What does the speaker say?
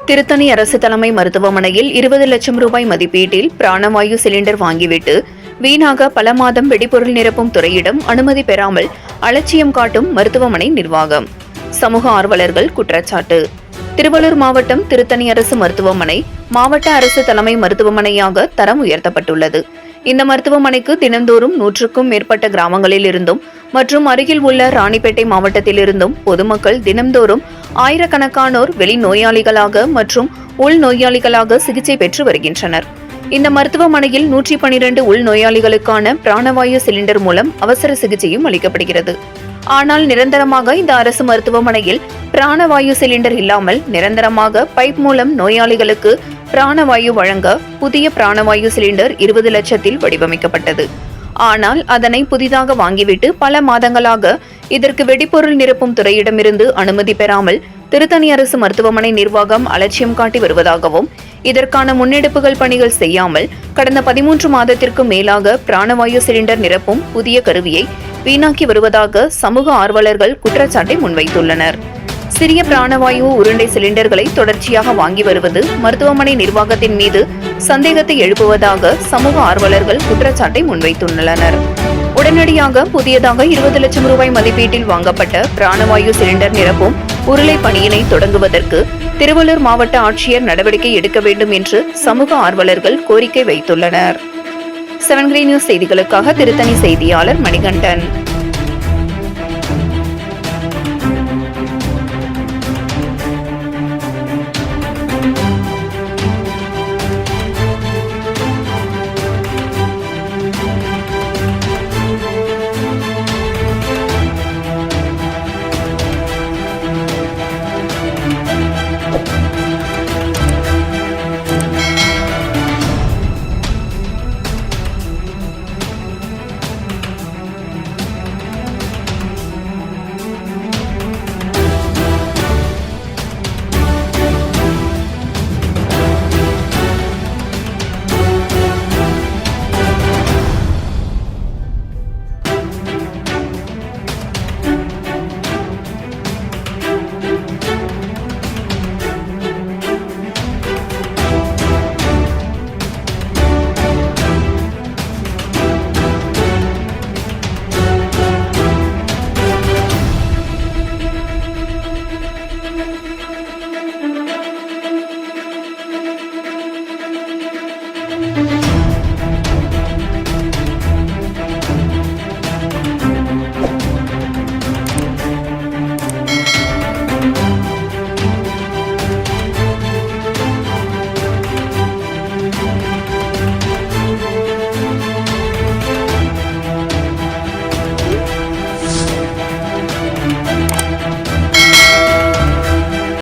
திருத்தணி அரசு தலைமை மருத்துவமனையில் 20 லட்சம் ரூபாய் மதிப்பீட்டில் பிராணவாயு சிலிண்டர் வாங்கிவிட்டு வீணாக பல மாதம் வெடிபொருள் நிரப்பும் துறையிடம் அனுமதி பெறாமல் அலட்சியம் காட்டும் மருத்துவமனை நிர்வாகம். சமூக ஆர்வலர்கள் குற்றச்சாட்டு. திருவள்ளூர் மாவட்டம் திருத்தணி அரசு மருத்துவமனை மாவட்ட அரசு தலைமை மருத்துவமனையாக தரம் உயர்த்தப்பட்டுள்ளது. இந்த மருத்துவமனைக்கு தினந்தோறும் 100க்கும் மேற்பட்ட கிராமங்களில் இருந்தும் மற்றும் அருகில் உள்ள ராணிப்பேட்டை மாவட்டத்திலிருந்தும் பொதுமக்கள் தினந்தோறும் ஆயிரக்கணக்கானோர் வெளி நோயாளிகளாக மற்றும் உள் நோயாளிகளாக சிகிச்சை பெற்று வருகின்றனர். இந்த மருத்துவமனையில் 112 உள் நோயாளிகளுக்கான பிராணவாயு சிலிண்டர் மூலம் அவசர சிகிச்சையும் அளிக்கப்படுகிறது. ஆனால் நிரந்தரமாக இந்த அரசு மருத்துவமனையில் பிராணவாயு சிலிண்டர் இல்லாமல் நிரந்தரமாக பைப் மூலம் நோயாளிகளுக்கு பிராணவாயு வழங்க புதிய பிராணவாயு சிலிண்டர் 20 லட்சத்தில் வடிவமைக்கப்பட்டது. ஆனால் அதனை புதிதாக வாங்கிவிட்டு பல மாதங்களாக இதற்கு வெடிபொருள் நிரப்பும் துறையிடமிருந்து அனுமதி பெறாமல் திருத்தணி அரசு மருத்துவமனை நிர்வாகம் அலட்சியம் காட்டி வருவதாகவும் இதற்கான முன்னெடுப்புகள் பணிகள் செய்யாமல் கடந்த 13 மாதத்திற்கு மேலாக பிராணவாயு சிலிண்டர் நிரப்பும் புதிய கருவியை வீணாக்கி வருவதாக சமூக ஆர்வலர்கள் குற்றச்சாட்டை முன்வைத்துள்ளனர். சிறிய பிராணவாயு உருண்டை சிலிண்டர்களை தொடர்ச்சியாக வாங்கி வருவது மருத்துவமனை நிர்வாகத்தின் மீது சந்தேகத்தை எழுப்புவதாக சமூக ஆர்வலர்கள் குற்றச்சாட்டை முன்வைத்துள்ளனர். உடனடியாக புதியதாக 20 லட்சம் ரூபாய் மதிப்பீட்டில் வாங்கப்பட்ட பிராணவாயு சிலிண்டர் நிரப்பும் உருளை பணியினை தொடங்குவதற்கு திருவள்ளூர் மாவட்ட ஆட்சியர் நடவடிக்கை எடுக்க வேண்டும் என்று சமூக ஆர்வலர்கள் கோரிக்கை வைத்துள்ளனர். 7 Green News செய்திகளுக்காக திருத்தணி செய்தியாளர் மணிகண்டன்.